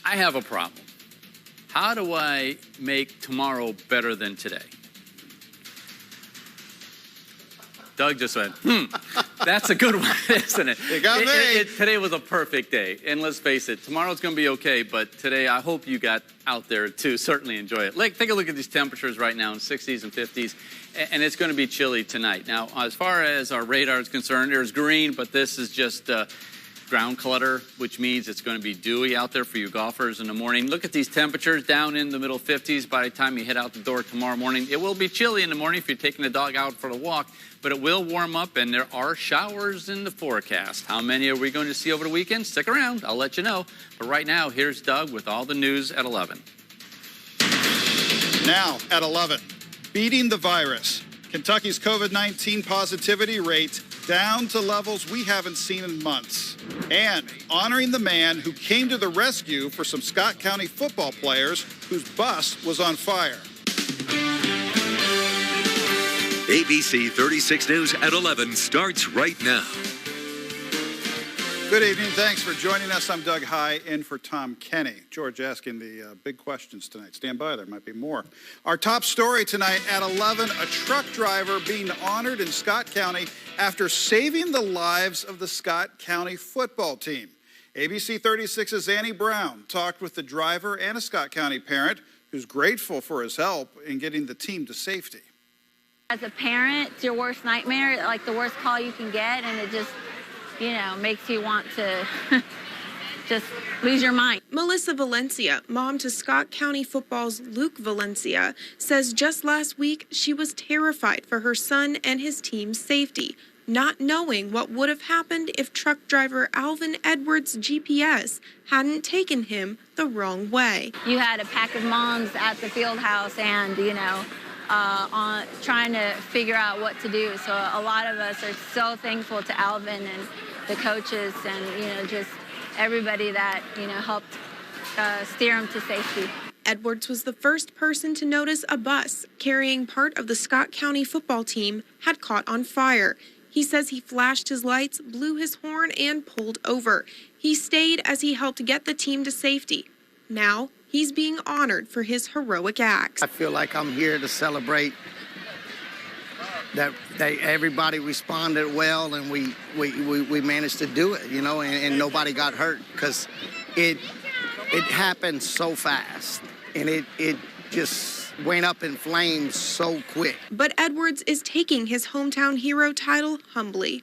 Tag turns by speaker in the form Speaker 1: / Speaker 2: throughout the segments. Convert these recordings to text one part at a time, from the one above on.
Speaker 1: I have a problem. How do I make tomorrow better than today? Doug just went, that's a good one, isn't it?
Speaker 2: You got me.
Speaker 1: Today was a perfect day. And let's face it, tomorrow's going to be okay, but today I hope you got out there to certainly enjoy it. Take a look at these temperatures right now in 60s and 50s, and it's going to be chilly tonight. Now, as far as our radar is concerned, there's green, but this is just ground clutter, which means it's going to be dewy out there for you golfers in the morning. Look at these temperatures down in the middle 50s by the time you head out the door tomorrow morning. It will be chilly in the morning if you're taking the dog out for a walk, but it will warm up, and there are showers in the forecast. How many are we going to see over the weekend? Stick around. I'll let you know. But right now, here's Doug with all the news at 11.
Speaker 2: Now at 11, beating the virus. Kentucky's COVID-19 positivity rate down to levels we haven't seen in months. And honoring the man who came to the rescue for some Scott County football players whose bus was on fire.
Speaker 3: ABC 36 News at 11 starts right now.
Speaker 2: Good evening. Thanks for joining us. I'm Doug High, in for Tom Kenny. George asking the big questions tonight. Stand by. There might be more. Our top story tonight at 11, a truck driver being honored in Scott County after saving the lives of the Scott County football team. ABC 36's Annie Brown talked with the driver and a Scott County parent who's grateful for his help in getting the team to safety.
Speaker 4: As a parent, it's your worst nightmare, like the worst call you can get, and it just, makes you want to just lose your mind.
Speaker 5: Melissa Valencia, mom to Scott County football's Luke Valencia, says just last week she was terrified for her son and his team's safety, not knowing what would have happened if truck driver Alvin Edwards' GPS hadn't taken him the wrong way.
Speaker 4: You had a pack of moms at the field house and, on trying to figure out what to do. So a lot of us are so thankful to Alvin and the coaches and, just everybody that, helped steer him to safety.
Speaker 5: Edwards was the first person to notice a bus carrying part of the Scott County football team had caught on fire. He says he flashed his lights, blew his horn, and pulled over. He stayed as he helped get the team to safety. Now, he's being honored for his heroic acts.
Speaker 6: I feel like I'm here to celebrate that everybody responded well and we managed to do it, and nobody got hurt because it happened so fast and it just went up in flames so quick.
Speaker 5: But Edwards is taking his hometown hero title humbly.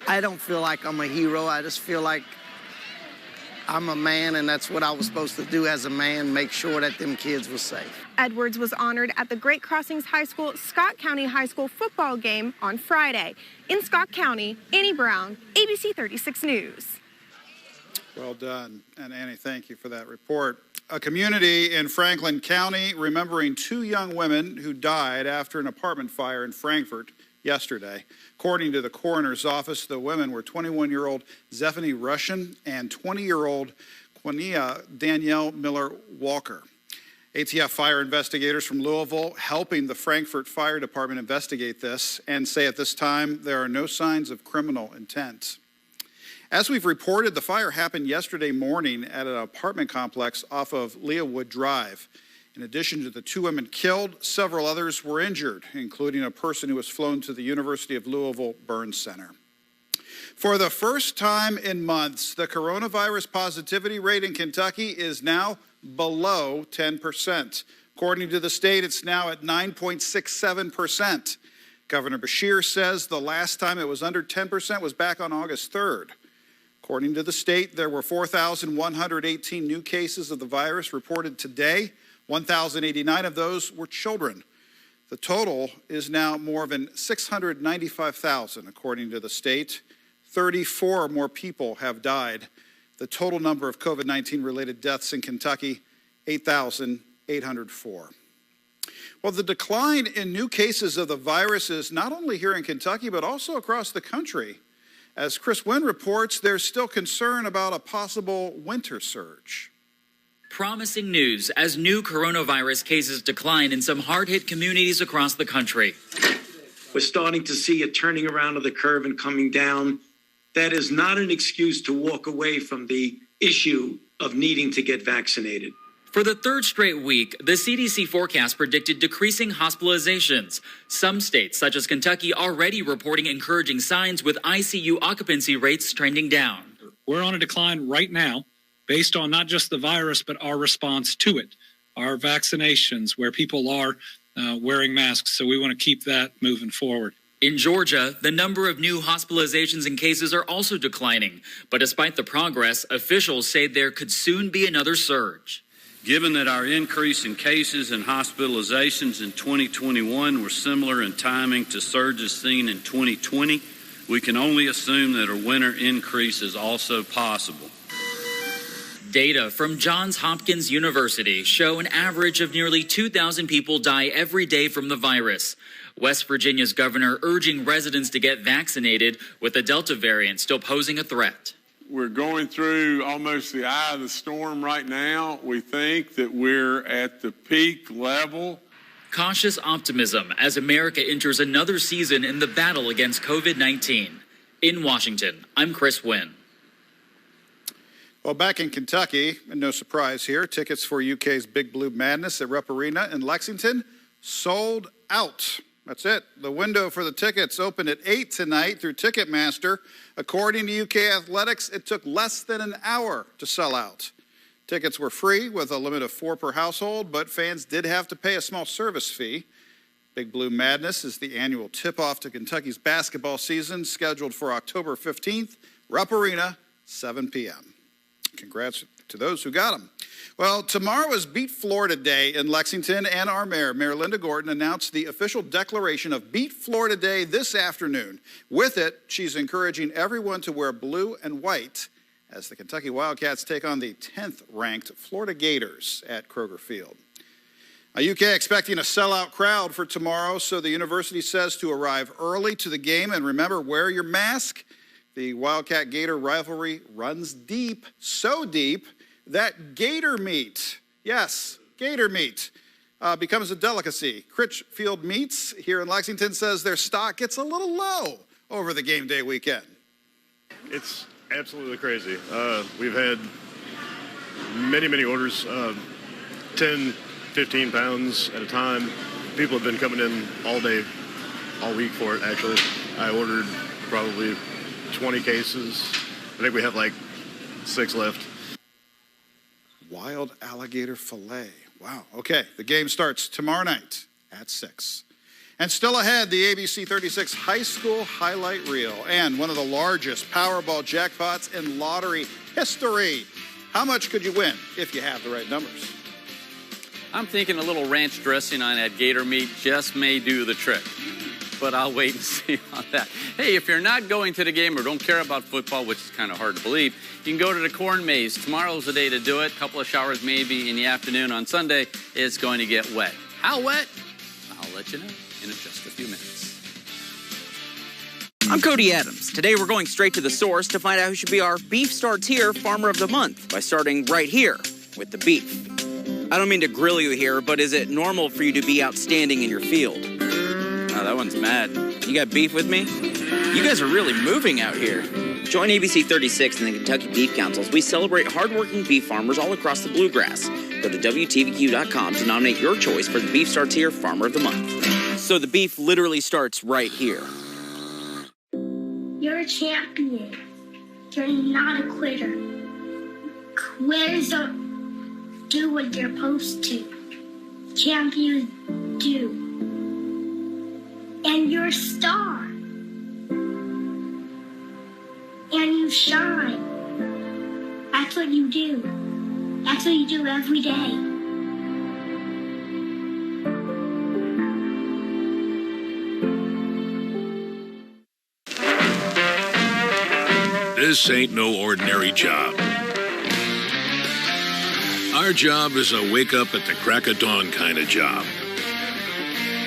Speaker 6: I don't feel like I'm a hero. I just feel like I'm a man, and that's what I was supposed to do as a man, make sure that them kids were safe.
Speaker 7: Edwards was honored at the Great Crossings High School Scott County High School football game on Friday. In Scott County, Annie Brown, ABC 36 News.
Speaker 2: Well done. And Annie, thank you for that report. A community in Franklin County remembering two young women who died after an apartment fire in Frankfurt yesterday. According to the coroner's office, the women were 21-year-old Zephanie Russian and 20-year-old Quania Danielle Miller Walker. ATF fire investigators from Louisville helping the Frankfurt Fire Department investigate this and say at this time there are no signs of criminal intent. As we've reported, the fire happened yesterday morning at an apartment complex off of Leawood Drive. In addition to the two women killed, several others were injured, including a person who was flown to the University of Louisville Burn Center. For the first time in months, the coronavirus positivity rate in Kentucky is now below 10%. According to the state, it's now at 9.67%. Governor Beshear says the last time it was under 10% was back on August 3rd. According to the state, there were 4,118 new cases of the virus reported today. 1,089 of those were children. The total is now more than 695,000, according to the state. 34 more people have died. The total number of COVID-19 related deaths in Kentucky, 8,804. Well, the decline in new cases of the virus is not only here in Kentucky, but also across the country. As Chris Wynn reports, there's still concern about a possible winter surge.
Speaker 8: Promising news as new coronavirus cases decline in some hard-hit communities across the country.
Speaker 9: We're starting to see a turning around of the curve and coming down. that is not an excuse to walk away from the issue of needing to get vaccinated.
Speaker 8: For the third straight week, the CDC forecast predicted decreasing hospitalizations. Some states, such as Kentucky, already reporting encouraging signs with ICU occupancy rates trending down.
Speaker 10: We're on a decline right now based on not just the virus, but our response to it, our vaccinations, where people are wearing masks. So we want to keep that moving forward.
Speaker 8: In Georgia, the number of new hospitalizations and cases are also declining. But despite the progress, officials say there could soon be another surge.
Speaker 11: Given that our increase in cases and hospitalizations in 2021 were similar in timing to surges seen in 2020, we can only assume that a winter increase is also possible.
Speaker 8: Data from Johns Hopkins University show an average of nearly 2,000 people die every day from the virus. West Virginia's governor urging residents to get vaccinated, with the Delta variant still posing a threat.
Speaker 12: We're going through almost the eye of the storm right now. We think that we're at the peak level.
Speaker 8: Cautious optimism as America enters another season in the battle against COVID-19. In Washington, I'm Chris Wynn.
Speaker 2: Well, back in Kentucky, and no surprise here, tickets for UK's Big Blue Madness at Rupp Arena in Lexington sold out. That's it. The window for the tickets opened at 8 tonight through Ticketmaster. According to UK Athletics, it took less than an hour to sell out. Tickets were free with a limit of 4 per household, but fans did have to pay a small service fee. Big Blue Madness is the annual tip-off to Kentucky's basketball season, scheduled for October 15th, Rupp Arena, 7 p.m. Congrats to those who got them. Well, tomorrow is Beat Florida Day in Lexington, and our mayor, Mayor Linda Gordon, announced the official declaration of Beat Florida Day this afternoon. With it, she's encouraging everyone to wear blue and white as the Kentucky Wildcats take on the 10th-ranked Florida Gators at Kroger Field. UK expecting a sellout crowd for tomorrow, so the university says to arrive early to the game and remember, wear your mask. The Wildcat Gator rivalry runs deep, so deep that gator meat, yes, gator meat, becomes a delicacy. Critchfield Meats here in Lexington says their stock gets a little low over the game day weekend.
Speaker 13: It's absolutely crazy. We've had many orders, 10, 15 pounds at a time. People have been coming in all day, all week for it, actually. I ordered probably 20 cases. I think we have like 6 left.
Speaker 2: Wild alligator fillet. Wow. Okay, the game starts tomorrow night at 6. And still ahead, the ABC 36 High School Highlight Reel and one of the largest Powerball jackpots in lottery history. How much could you win if you have the right numbers?
Speaker 1: I'm thinking a little ranch dressing on that gator meat just may do the trick. But I'll wait and see on that. Hey, if you're not going to the game or don't care about football, which is kind of hard to believe, you can go to the corn maze. Tomorrow's the day to do it. A couple of showers maybe in the afternoon. On Sunday, it's going to get wet. How wet? I'll let you know in just a few minutes.
Speaker 14: I'm Cody Adams. Today we're going straight to the source to find out who should be our Beef Starts Here Farmer of the Month by starting right here with the beef. I don't mean to grill you here, but is it normal for you to be outstanding in your field? Oh, that one's mad. You got beef with me? You guys are really moving out here. Join ABC 36 and the Kentucky Beef Council as we celebrate hardworking beef farmers all across the Bluegrass. Go to WTVQ.com to nominate your choice for the Beef Starts Here Farmer of the Month. So the beef literally starts right here.
Speaker 15: You're a champion. You're not a quitter. Quitters don't do what they're supposed to. Champions do. And you're a star. And you shine. That's what you do. That's what you do every day.
Speaker 16: This ain't no ordinary job. Our job is a wake up at the crack of dawn kind of job.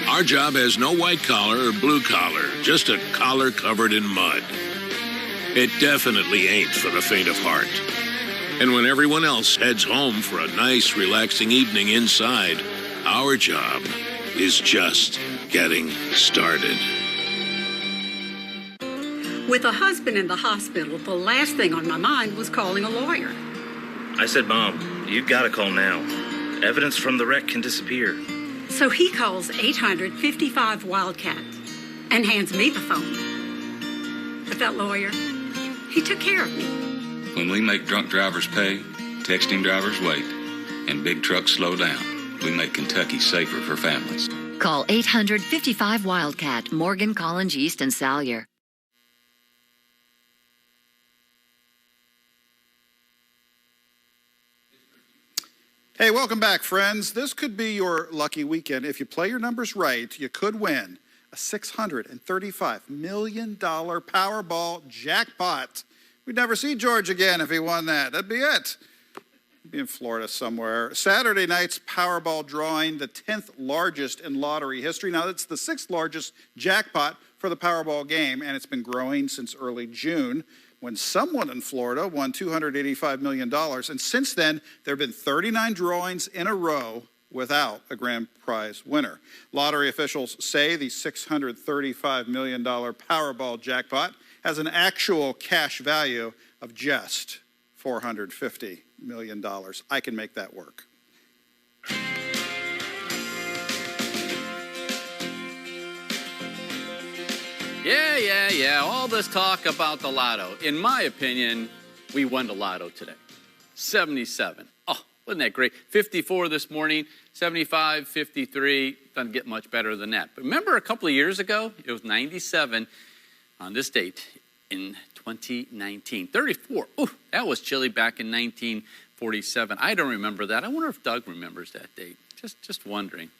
Speaker 16: Our job has no white collar or blue collar, just a collar covered in mud. It definitely ain't for the faint of heart. And when everyone else heads home for a nice, relaxing evening inside, our job is just getting started.
Speaker 17: With a husband in the hospital, the last thing on my mind was calling a lawyer.
Speaker 18: I said, Mom, you've got to call now. Evidence from the wreck can disappear.
Speaker 17: So he calls 855-WILDCAT and hands me the phone. But that lawyer, he took care of me.
Speaker 19: When we make drunk drivers pay, texting drivers wait, and big trucks slow down, we make Kentucky safer for families.
Speaker 20: Call 855-WILDCAT, Morgan, Collins, East, and Salyer.
Speaker 2: Hey, welcome back, friends. This could be your lucky weekend. If you play your numbers right, you could win a $635 million Powerball jackpot. We'd never see George again if he won that. That'd be it. He'd be in Florida somewhere. Saturday night's Powerball drawing, the 10th largest in lottery history. Now, it's the 6th largest jackpot for the Powerball game, and it's been growing since early June, when someone in Florida won $285 million. And since then, there have been 39 drawings in a row without a grand prize winner. Lottery officials say the $635 million Powerball jackpot has an actual cash value of just $450 million. I can make that work.
Speaker 1: Yeah. All this talk about the lotto. In my opinion, we won the lotto today. 77. Oh, wasn't that great? 54 this morning, 75, 53. Doesn't get much better than that. But remember a couple of years ago, it was 97 on this date in 2019. 34. Oh, that was chilly back in 1947. I don't remember that. I wonder if Doug remembers that date. Just wondering.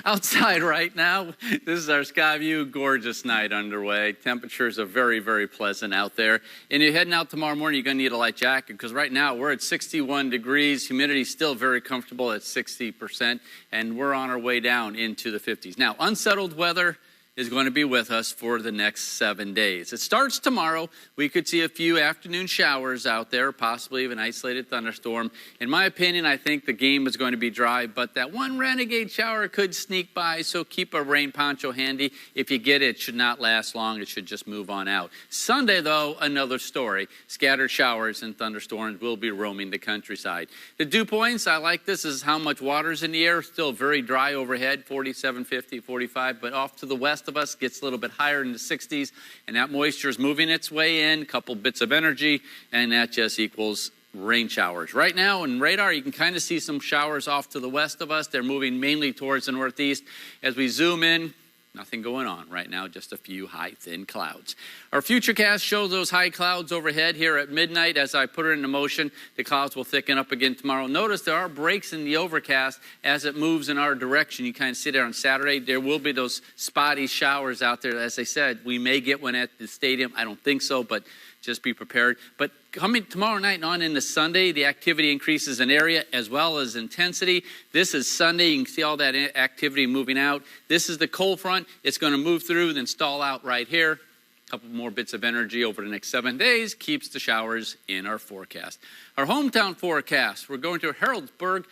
Speaker 1: Outside right now, this is our Skyview. Gorgeous night underway. Temperatures are very, very pleasant out there. And you're heading out tomorrow morning, you're going to need a light jacket because right now we're at 61 degrees. Humidity still very comfortable at 60%. And we're on our way down into the 50s. Now, unsettled weather is going to be with us for the next 7 days. It starts tomorrow. We could see a few afternoon showers out there, possibly even isolated thunderstorm. In my opinion, I think the game is going to be dry, but that one renegade shower could sneak by, so keep a rain poncho handy. If you get it, it should not last long. It should just move on out. Sunday, though, another story. Scattered showers and thunderstorms will be roaming the countryside. The dew points, I like this, is how much water's in the air. Still very dry overhead, 47, 50, 45, but off to the west of us gets a little bit higher in the 60s, and that moisture is moving its way in, a couple bits of energy, and that just equals rain showers. Right now in radar, you can kind of see some showers off to the west of us. They're moving mainly towards the northeast. As we zoom in, nothing going on right now, just a few high, thin clouds. Our futurecast shows those high clouds overhead here at midnight. As I put it into motion, the clouds will thicken up again tomorrow. Notice there are breaks in the overcast as it moves in our direction. You kind of see there on Saturday. There will be those spotty showers out there. As I said, we may get one at the stadium. I don't think so, but just be prepared. But coming tomorrow night and on into Sunday, the activity increases in area as well as intensity. This is Sunday. You can see all that activity moving out. This is the cold front. It's going to move through, then stall out right here. A couple more bits of energy over the next 7 days keeps the showers in our forecast. Our hometown forecast, we're going to Harrodsburg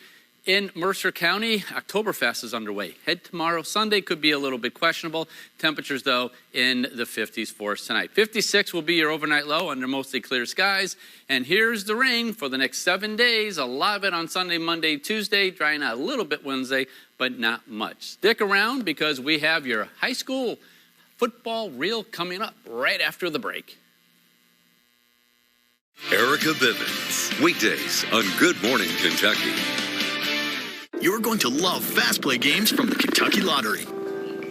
Speaker 1: in Mercer County. Oktoberfest is underway. Head tomorrow. Sunday could be a little bit questionable. Temperatures, though, in the 50s for us tonight. 56 will be your overnight low under mostly clear skies. And here's the rain for the next 7 days. A lot of it on Sunday, Monday, Tuesday. Drying out a little bit Wednesday, but not much. Stick around because we have your high school football reel coming up right after the break.
Speaker 3: Erica Bivens, weekdays on Good Morning Kentucky.
Speaker 21: You're going to love Fast Play games from the Kentucky Lottery.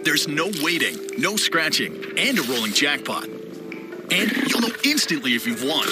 Speaker 21: There's no waiting, no scratching, and a rolling jackpot. And you'll know instantly if you've won.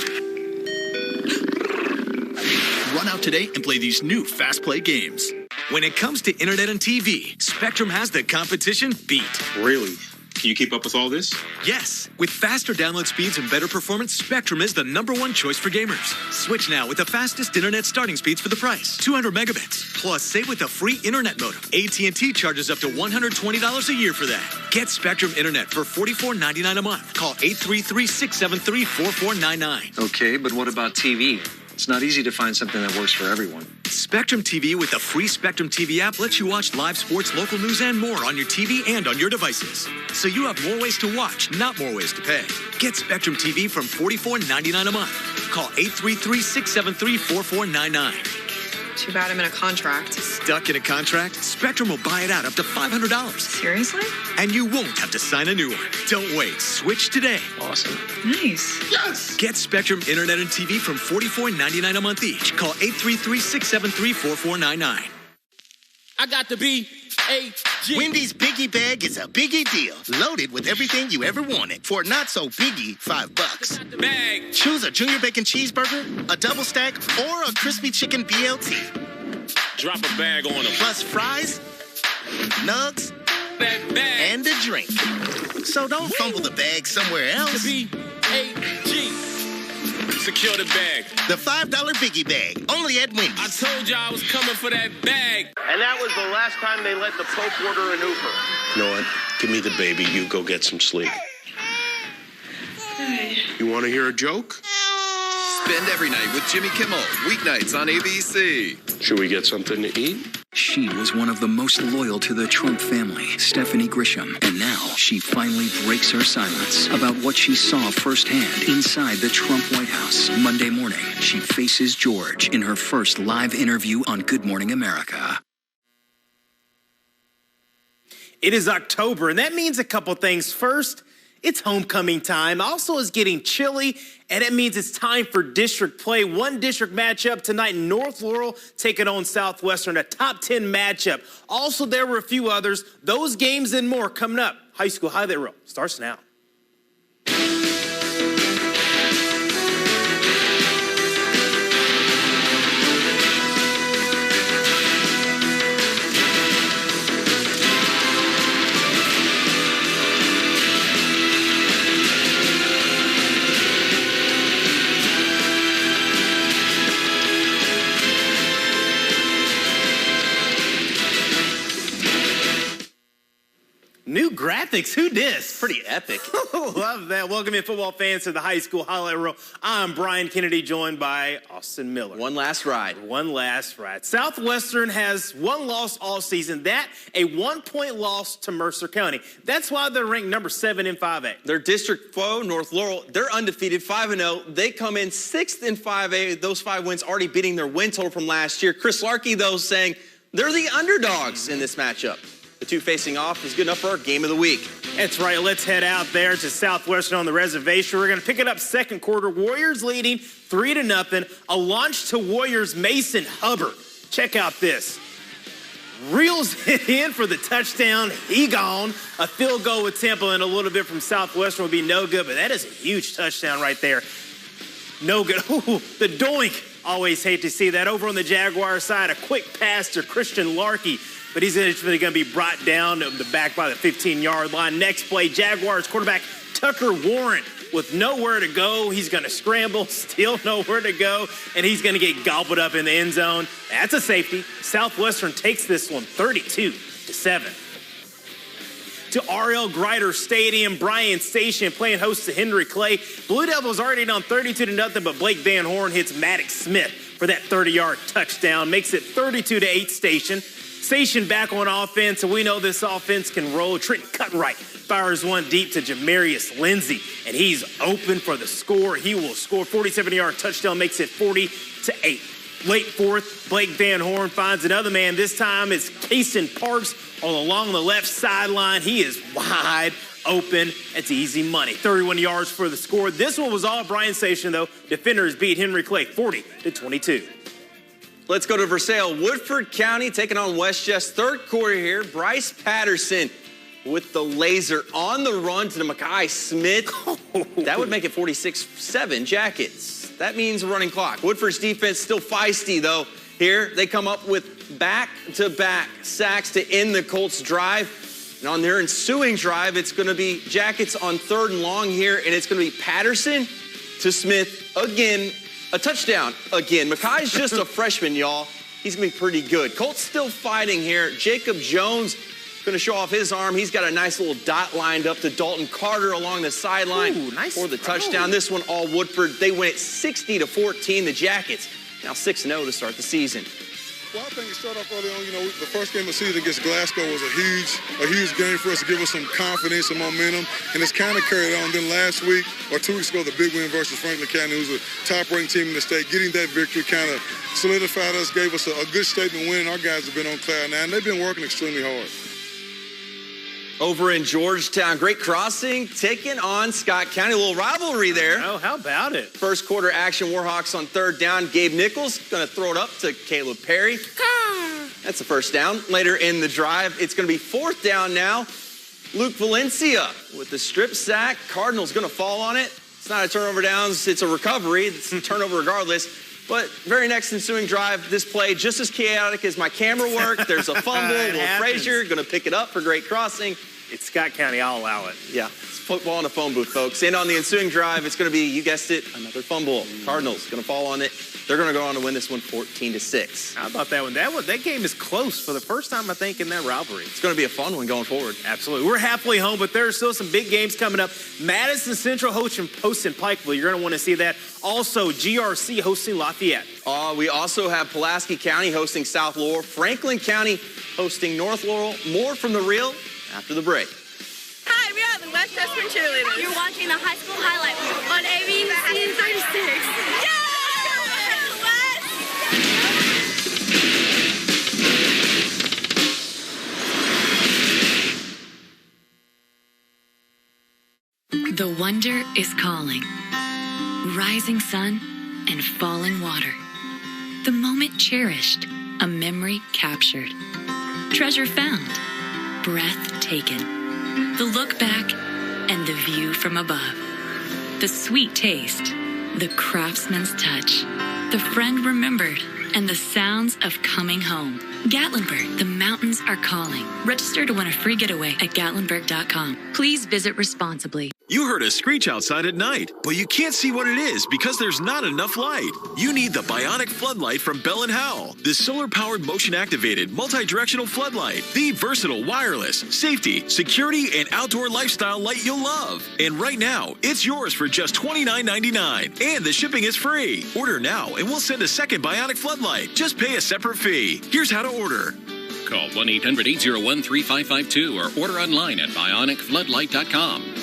Speaker 21: Run out today and play these new Fast Play games.
Speaker 22: When it comes to internet and TV, Spectrum has the competition beat.
Speaker 23: Really? Can you keep up with all this?
Speaker 22: Yes. With faster download speeds and better performance, Spectrum is the #1 choice for gamers. Switch now with the fastest internet starting speeds for the price, 200 megabits. Plus, save with a free internet modem. AT&T charges up to $120 a year for that. Get Spectrum Internet for $44.99 a month. Call 833-673-4499.
Speaker 23: Okay, but what about TV?
Speaker 4: It's not easy to find something that works for everyone.
Speaker 22: Spectrum TV with the free Spectrum TV app lets you watch live sports, local news, and more on your TV and on your devices. So you have more ways to watch, not more ways to pay. Get Spectrum TV from $44.99 a month. Call 833-673-4499.
Speaker 5: Too bad I'm in a contract.
Speaker 22: Stuck in a contract? Spectrum will buy it out up to $500.
Speaker 5: Seriously?
Speaker 22: And you won't have to sign a new one. Don't wait. Switch today.
Speaker 4: Awesome.
Speaker 5: Nice.
Speaker 22: Yes! Get Spectrum Internet and TV from $44.99 a month each. Call 833-673-4499.
Speaker 6: I got the B-A-G.
Speaker 24: Wendy's Biggie Bag is a biggie deal. Loaded with everything you ever wanted. For not so biggie, $5.
Speaker 6: Bag.
Speaker 24: Choose a Junior Bacon Cheeseburger, a Double Stack, or a Crispy Chicken BLT.
Speaker 6: Drop a bag on them.
Speaker 24: Plus fries, nugs,
Speaker 6: bag.
Speaker 24: And a drink. So don't fumble the bag somewhere else.
Speaker 6: The B-A-G. Secure the bag.
Speaker 24: The $5 Biggie Bag, only at Wendy's.
Speaker 6: I told y'all I was coming for that bag.
Speaker 25: And that was the last time they let the Pope order an Uber.
Speaker 23: You know what? Give me the baby. You go get some sleep. You want to hear a joke?
Speaker 26: Spend every night with Jimmy Kimmel. Weeknights on ABC.
Speaker 23: Should we get something to eat?
Speaker 27: She was one of the most loyal to the Trump family, Stephanie Grisham. And now she finally breaks her silence about what she saw firsthand inside the Trump White House. Monday morning, she faces George in her first live interview on Good Morning America.
Speaker 28: It is October, and that means a couple things. First, it's homecoming time. Also, it's getting chilly, and it means it's time for district play. One district matchup tonight, North Laurel taking on Southwestern, a top 10 matchup. Also, there were a few others. Those games and more coming up. High school highlight reel starts now. New graphics, who dis? Pretty epic. Love that. Welcome in, football fans, to the high school highlight reel. I'm Brian Kennedy, joined by Austin Miller.
Speaker 14: One last ride.
Speaker 28: Southwestern has one loss all season. That, a 1-point loss to Mercer County. That's why they're ranked number 7 in 5A.
Speaker 14: Their district foe, North Laurel, they're undefeated, 5-0. They come in 6th in 5A. Those 5 wins already beating their win total from last year. Chris Larkey, though, saying they're the underdogs in this matchup. The two facing off is good enough for our game of the week.
Speaker 28: That's right. Let's head out there to Southwestern on the reservation. We're going to pick it up second quarter. Warriors leading 3-0. A launch to Warriors, Mason Hubbard. Check out this. Reels it in for the touchdown. He gone. A field goal with Temple and a little bit from Southwestern will be no good, but that is a huge touchdown right there. No good. Ooh, the doink. Always hate to see that. Over on the Jaguar side, a quick pass to Christian Larkey. But he's eventually going to be brought down to the back by the 15-yard line. Next play, Jaguars quarterback Tucker Warren with nowhere to go. He's going to scramble, still nowhere to go, and he's going to get gobbled up in the end zone. That's a safety. Southwestern takes this one 32-7. To R.L. Grider Stadium, Bryan Station playing host to Henry Clay. Blue Devils already down 32-0, but Blake Van Horn hits Maddox Smith for that 30-yard touchdown. Makes it 32-8 Station. Station back on offense, and we know this offense can roll. Trenton Cutright fires one deep to Jamarius Lindsay, and he's open for the score. He will score. 47-yard touchdown makes it 40-8. Late fourth, Blake Van Horn finds another man. This time it's Kason Parks all along the left sideline. He is wide open. It's easy money. 31 yards for the score. This one was all Bryan Station, though. Defenders beat Henry Clay 40-22.
Speaker 14: Let's go to Versailles. Woodford County taking on West Jess. Third quarter here. Bryce Patterson with the laser on the run to the Mackay Smith. That would make it 46-7 Jackets. That means a running clock. Woodford's defense still feisty, though. Here they come up with back-to-back sacks to end the Colts' drive. And on their ensuing drive, it's going to be Jackets on 3rd and long here, and it's going to be Patterson to Smith again. A touchdown again. Mackay's just a freshman, y'all. He's going to be pretty good. Colts still fighting here. Jacob Jones going to show off his arm. He's got a nice little dot lined up to Dalton Carter along the sideline for the touchdown. This one all Woodford. They win it 60-14. The Jackets now 6-0 to start the season.
Speaker 7: Well, I think it started off early on. You know, the first game of the season against Glasgow was a huge game for us to give us some confidence and momentum, and it's kind of carried on. Then last week or 2 weeks ago, the big win versus Franklin County, who's a top-ranked team in the state, getting that victory kind of solidified us, gave us a good statement win. Our guys have been on cloud nine. They've been working extremely hard.
Speaker 14: Over in Georgetown, great crossing, taking on Scott County. A little rivalry there.
Speaker 28: Oh, how about it?
Speaker 14: First quarter action, Warhawks on third down. Gabe Nichols going to throw it up to Caleb Perry. That's the first down. Later in the drive, it's going to be fourth down now. Luke Valencia with the strip sack. Cardinals going to fall on it. It's not a turnover downs, it's a recovery. It's a turnover regardless. But very next ensuing drive, this play just as chaotic as my camera work. There's a fumble. Will Frazier going to pick it up for great crossing.
Speaker 28: It's Scott County. I'll allow it.
Speaker 14: Yeah, it's football in a phone booth, folks. And on the ensuing drive, it's going to be, you guessed it, another fumble. Cardinals going to fall on it. They're going to go on to win this one 14-6.
Speaker 28: How about that one? That game is close for the first time, I think, in that rivalry.
Speaker 14: It's going to be a fun one going forward.
Speaker 28: Absolutely. We're halfway home, but there's still some big games coming up. Madison Central hosting Pikeville. You're going to want to see that. Also, GRC hosting Lafayette.
Speaker 14: We also have Pulaski County hosting South Laurel. Franklin County hosting North Laurel. More from the Real after the break.
Speaker 8: Hi, we are the West Freshman Cheerleaders. You're watching the high school highlight on ABC 36. Yeah!
Speaker 20: The wonder is calling. Rising sun and falling water. The moment cherished, a memory captured. Treasure found, breath taken. The look back and the view from above. The sweet taste, the craftsman's touch. The friend remembered and the sounds of coming home. Gatlinburg, the mountains are calling. Register to win a free getaway at Gatlinburg.com. Please visit responsibly.
Speaker 9: You heard a screech outside at night, but you can't see what it is because there's not enough light. You need the Bionic Floodlight from Bell & Howell. The solar-powered, motion-activated, multi-directional floodlight. The versatile, wireless, safety, security, and outdoor lifestyle light you'll love. And right now, it's yours for just $29.99. And the shipping is free. Order now, and we'll send a second Bionic Floodlight. Just pay a separate fee. Here's how to order.
Speaker 10: Call 1-800-801-3552 or order online at bionicfloodlight.com.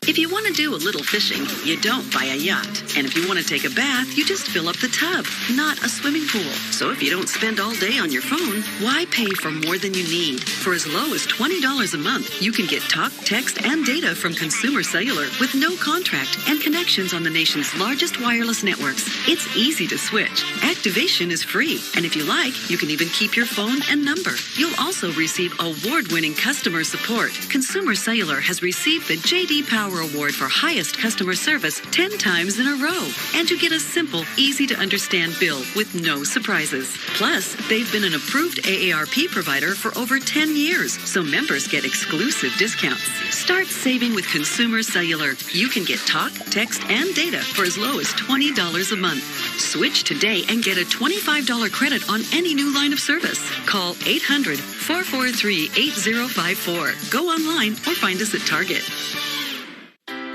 Speaker 11: If you want to do a little fishing, you don't buy a yacht. And if you want to take a bath, you just fill up the tub, not a swimming pool. So if you don't spend all day on your phone, why pay for more than you need? For as low as $20 a month, you can get talk, text, and data from Consumer Cellular with no contract and connections on the nation's largest wireless networks. It's easy to switch. Activation is free. And if you like, you can even keep your phone and number. You'll also receive award-winning customer support. Consumer Cellular has received the J.D. Power Award for highest customer service 10 times in a row. And you get a simple, easy-to-understand bill with no surprises. Plus, they've been an approved AARP provider for over 10 years, so members get exclusive discounts. Start saving with Consumer Cellular. You can get talk, text, and data for as low as $20 a month. Switch today and get a $25 credit on any new line of service. Call 800-443-8054. Go online or find us at Target.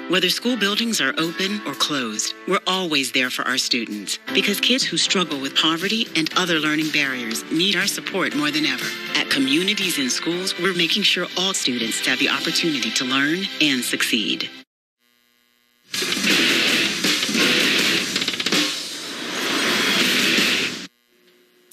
Speaker 12: Whether school buildings are open or closed, we're always there for our students because kids who struggle with poverty and other learning barriers need our support more than ever. At Communities in Schools, we're making sure all students have the opportunity to learn and succeed.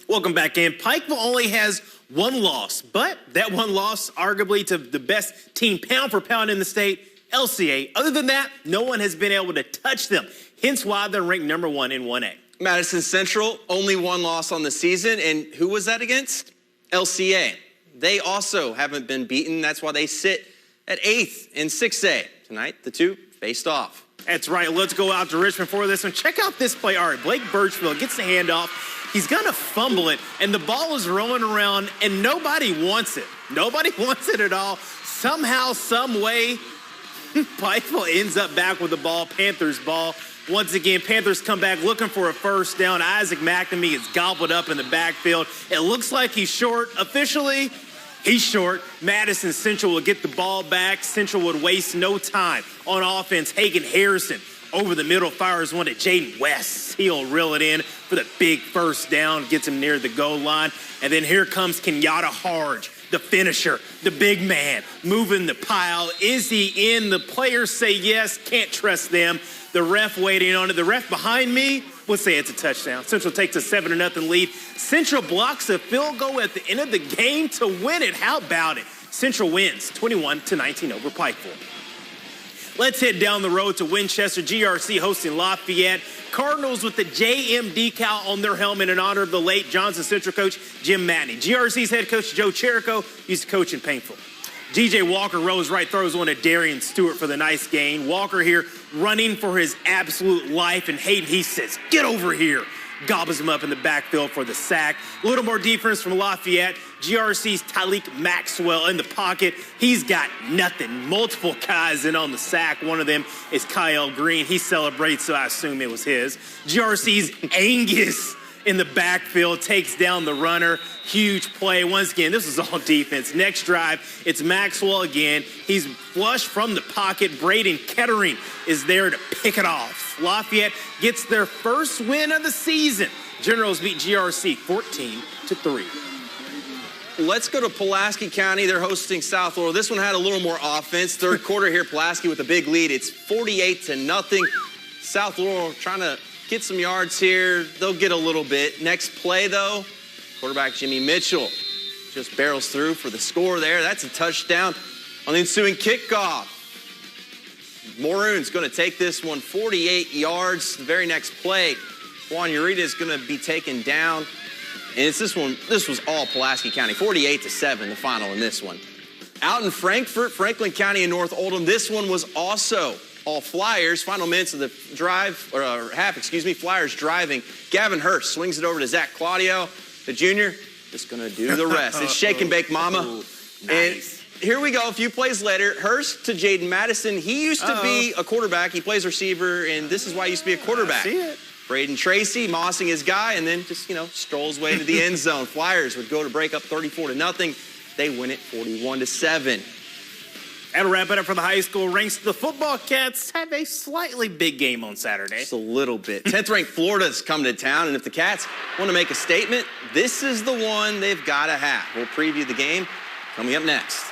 Speaker 28: Welcome back in. Pikeville only has one loss, but that one loss arguably to the best team pound for pound in the state, LCA. Other than that, no one has been able to touch them, hence why they're ranked number 1 in 1A.
Speaker 14: Madison Central, only one loss on the season, and who was that against? LCA. They also haven't been beaten. That's why they sit at 8th in 6A. Tonight, the two faced off.
Speaker 28: That's right. Let's go out to Richmond for this one. Check out this play. All right, Blake Birchfield gets the handoff. He's going to fumble it, and the ball is rolling around, and nobody wants it. Nobody wants it at all. Somehow, some way, Pikeville ends up back with the ball, Panthers ball. Once again, Panthers come back looking for a first down. Isaac McNamee is gobbled up in the backfield. It looks like he's short. Officially, He's short. Madison Central would get the ball back. Central would waste no time on offense. Hagan Harrison over the middle fires one to Jaden West. He'll reel it in for the big first down, gets him near the goal line. And then here comes Kenyatta Harge, the finisher, the big man, moving the pile. Is he in? The players say yes, can't trust them. The ref waiting on it. The ref behind me would say it's a touchdown. Central takes a 7-0 lead. Central blocks a field goal at the end of the game to win it. How about it? Central wins 21-19 over Pikeville. Let's head down the road to Winchester. GRC hosting Lafayette. Cardinals with the JM decal on their helmet in honor of the late Johnson Central coach Jim Matney. GRC's head coach Joe Cherico used to coach in Painful. DJ Walker rose right, throws one to Darian Stewart for the nice gain. Walker here running for his absolute life, and Hayden, he says, get over here. Gobbles him up in the backfield for the sack. A little more defense from Lafayette. GRC's Tyleek Maxwell in the pocket. He's got nothing. Multiple guys in on the sack. One of them is Kyle Green. He celebrates, so I assume it was his. GRC's Angus in the backfield takes down the runner. Huge play. Once again, this is all defense. Next drive, it's Maxwell again. He's flush from the pocket. Braden Kettering is there to pick it off. Lafayette gets their first win of the season. Generals beat GRC 14-3.
Speaker 1: Let's go to Pulaski County. They're hosting South Laurel. This one had a little more offense. Third quarter here, Pulaski with a big lead. It's 48-0. South Laurel trying to get some yards here. They'll get a little bit. Next play, though, quarterback Jimmy Mitchell just barrels through for the score there. That's a touchdown on the ensuing kickoff. Maroon's going to take this one 48 yards. The very next play, Juan Urita is going to be taken down. And it's this one. This was all Pulaski County, 48-7, the final in this one. Out in Frankfurt, Franklin County and North Oldham, this one was also all Flyers. Final minutes of the drive, or half, Flyers driving. Gavin Hurst swings it over to Zach Claudio, the junior, just going to do the rest. It's shake and bake, mama. Ooh, nice. And here we go, a few plays later. Hurst to Jaden Madison. He used to be a quarterback. He plays receiver, and this is why he used to be a quarterback.
Speaker 28: See it.
Speaker 1: Braden Tracy mossing his guy, and then just, strolls way to the end zone. Flyers would go to break up 34-0. They win it 41-7.
Speaker 28: That'll wrap it up for the high school ranks. The football Cats have a slightly big game on Saturday.
Speaker 1: Just a little bit. 10th ranked Florida's come to town, and if the Cats want to make a statement, this is the one they've got to have. We'll preview the game coming up next.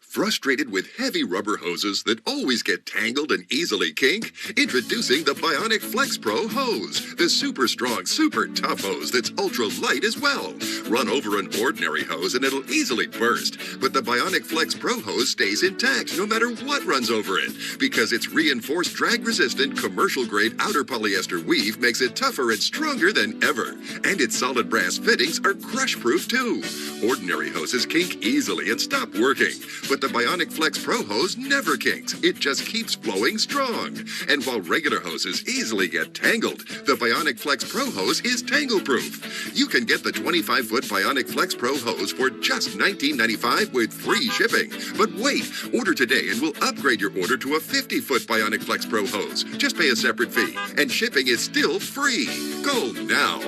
Speaker 2: Frustrated with heavy rubber hoses that always get tangled and easily kink? Introducing the Bionic Flex Pro hose, the super strong, super tough hose that's ultra light as well. Run over an ordinary hose and it'll easily burst, but the Bionic Flex Pro hose stays intact no matter what runs over it, because its reinforced drag-resistant commercial-grade outer polyester weave makes it tougher and stronger than ever. And its solid brass fittings are crush-proof too. Ordinary hoses kink easily and stop working, but the Bionic Flex Pro hose never kinks. It just keeps flowing strong. And while regular hoses easily get tangled, the Bionic Flex Pro hose is tangle-proof. You can get the 25-foot Bionic Flex Pro hose for just $19.95 with free shipping. But wait, order today and we'll upgrade your order to a 50-foot Bionic Flex Pro hose. Just pay a separate fee, and shipping is still free. Go now.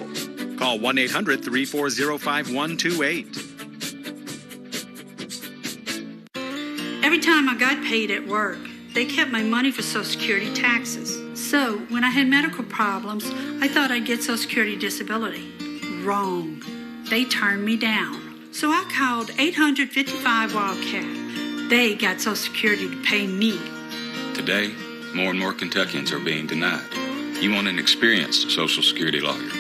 Speaker 13: Call 1-800-340-5128.
Speaker 15: Every time I got paid at work, they kept my money for Social Security taxes. So when I had medical problems, I thought I'd get Social Security disability. Wrong. They turned me down. So I called 855-WILDCAT. They got Social Security to pay me.
Speaker 16: Today, more and more Kentuckians are being denied. You want an experienced Social Security lawyer.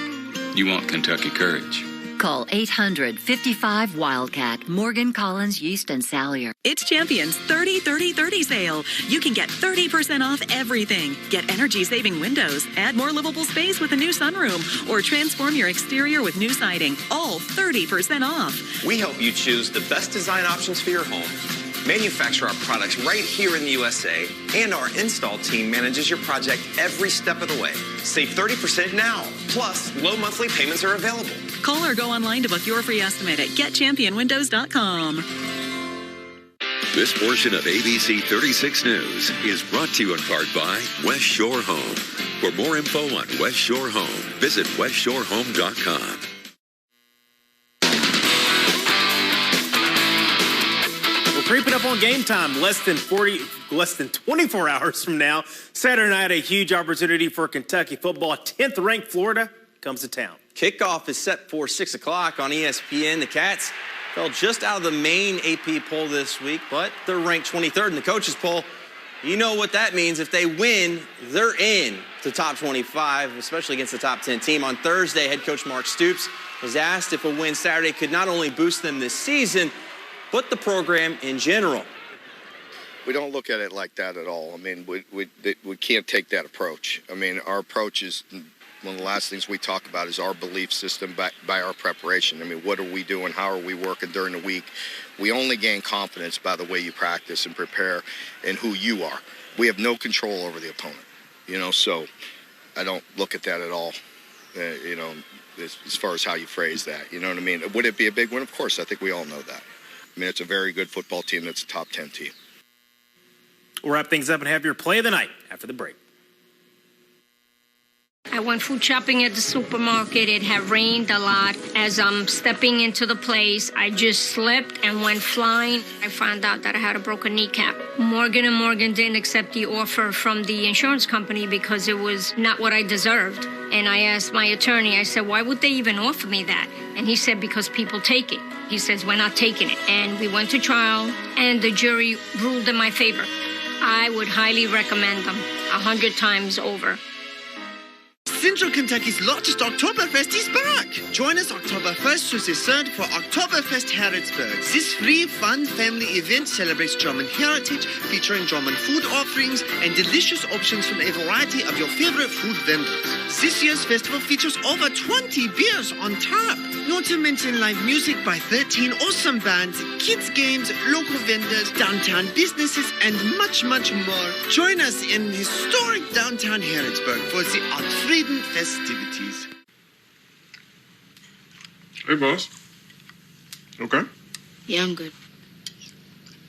Speaker 16: You want Kentucky courage.
Speaker 20: Call 800-55-WILDCAT. Morgan, Collins, Yeast, and Salyer.
Speaker 17: It's Champion's 30-30-30 sale. You can get 30% off everything. Get energy-saving windows, add more livable space with a new sunroom, or transform your exterior with new siding. All 30% off.
Speaker 18: We help you choose the best design options for your home. Manufacture our products right here in the USA, and our install team manages your project every step of the way. Save 30% now. Plus, low monthly payments are available.
Speaker 17: Call or go online to book your free estimate at getchampionwindows.com.
Speaker 3: This portion of ABC 36 News is brought to you in part by West Shore Home. For more info on West Shore Home, visit westshorehome.com.
Speaker 28: creeping up on game time. Less than 24 hours from now. Saturday night, a huge opportunity for Kentucky football. 10th-ranked Florida comes to town.
Speaker 1: Kickoff is set for 6 o'clock on ESPN. The Cats fell just out of the main AP poll this week, but they're ranked 23rd in the coaches poll. You know what that means. If they win, they're in the top 25, especially against the top 10 team. On Thursday, head coach Mark Stoops was asked if a win Saturday could not only boost them this season, but the program in general.
Speaker 4: We don't look at it like that at all. I mean, we can't take that approach. I mean, our approach is one of the last things we talk about is our belief system by our preparation. I mean, what are we doing? How are we working during the week? We only gain confidence by the way you practice and prepare and who you are. We have no control over the opponent, you know, so I don't look at that at all, you know, as far as how you phrase that. You know what I mean? Would it be a big win? Of course, I think we all know that. I mean, it's a very good football team that's a top 10 team.
Speaker 28: We'll wrap things up and have your play of the night after the break.
Speaker 5: I went food shopping at the supermarket. It had rained a lot. As I'm stepping into the place, I just slipped and went flying. I found out that I had a broken kneecap. Morgan & Morgan didn't accept the offer from the insurance company because it was not what I deserved. And I asked my attorney, I said, why would they even offer me that? And he said, because people take it. He says, we're not taking it. And we went to trial, and the jury ruled in my favor. I would highly recommend them 100 times over.
Speaker 6: Central Kentucky's largest Oktoberfest is back. Join us October 1st through the 3rd for Oktoberfest Harrodsburg. This free, fun family event celebrates German heritage, featuring German food offerings and delicious options from a variety of your favorite food vendors. This year's festival features over 20 beers on tap. Not to mention live music by 13 awesome bands, kids games, local vendors, downtown businesses, and much, much more. Join us in historic downtown Harrodsburg for the Outfrieden festivities.
Speaker 7: Hey, boss. Okay?
Speaker 5: Yeah, I'm good.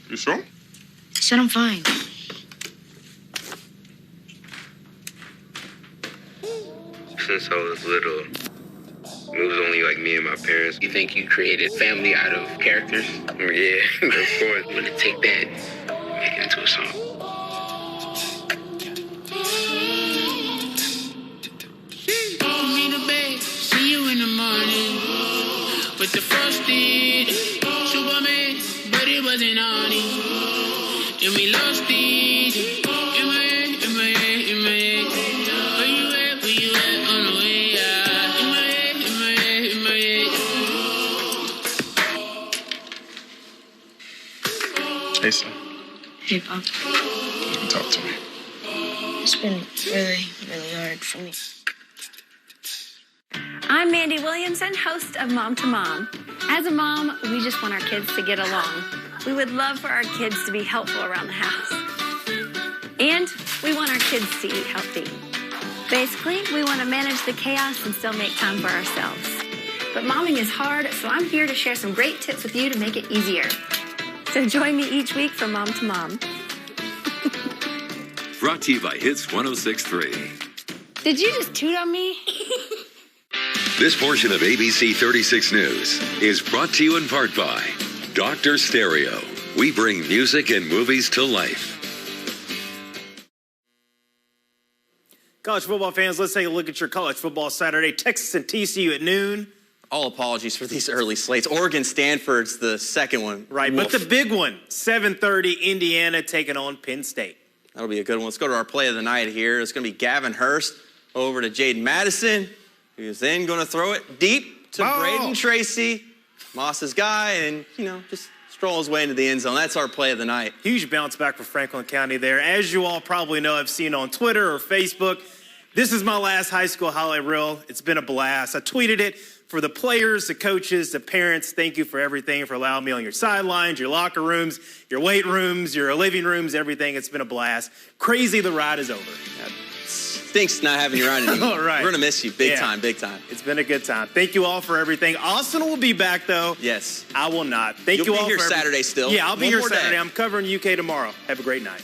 Speaker 7: You sure?
Speaker 5: I said I'm fine.
Speaker 13: Since I was little, it was only like me and my parents. You think you created family out of characters? Yeah, of course. I'm gonna take that and make it into a song.
Speaker 19: See you in the morning with the frosted Superman, but it wasn't on it. And we lost it in my head, in my head, in my head. Where you at on the way out? In my head, in my head, in my head.
Speaker 7: Hey, son.
Speaker 5: Hey, Pop.
Speaker 7: You can talk to me.
Speaker 5: It's been really, really hard for me.
Speaker 21: I'm Mandy Williamson, host of Mom to Mom. As a mom, we just want our kids to get along. We would love for our kids to be helpful around the house. And we want our kids to eat healthy. Basically, we want to manage the chaos and still make time for ourselves. But momming is hard, so I'm here to share some great tips with you to make it easier. So join me each week for Mom to Mom.
Speaker 3: Brought to you by Hits 106.3.
Speaker 21: Did you just toot on me?
Speaker 3: This portion of ABC 36 News is brought to you in part by Dr. Stereo. We bring music and movies to life.
Speaker 28: College football fans, let's take a look at your college football Saturday. Texas and TCU at noon.
Speaker 1: All apologies for these early slates. Oregon, Stanford's the second one.
Speaker 28: Right,
Speaker 1: Woof.
Speaker 28: but the big one, 7:30, Indiana taking on Penn State.
Speaker 1: That'll be a good one. Let's go to our play of the night here. It's going to be Gavin Hurst over to Jaden Madison, who's then going to throw it deep to Braden Tracy, Moss's guy, and, you know, just stroll his way into the end zone. That's our play of the night.
Speaker 28: Huge bounce back for Franklin County there. As you all probably know, I've seen on Twitter or Facebook, this is my last high school highlight reel. It's been a blast. I tweeted it for the players, the coaches, the parents. Thank you for everything, for allowing me on your sidelines, your locker rooms, your weight rooms, your living rooms, everything. It's been a blast. Crazy the ride is over.
Speaker 1: Stinks not having you around anymore.
Speaker 28: Right.
Speaker 1: We're going to miss you big time, big time.
Speaker 28: It's been a good time. Thank you all for everything. Austin will be back, though.
Speaker 1: Yes.
Speaker 28: I will not. Thank
Speaker 1: You'll
Speaker 28: you
Speaker 1: be
Speaker 28: all
Speaker 1: here
Speaker 28: for
Speaker 1: Saturday still.
Speaker 28: Yeah, I'll be
Speaker 1: One
Speaker 28: here
Speaker 1: more
Speaker 28: Saturday.
Speaker 1: day.
Speaker 28: I'm covering UK tomorrow. Have a great night.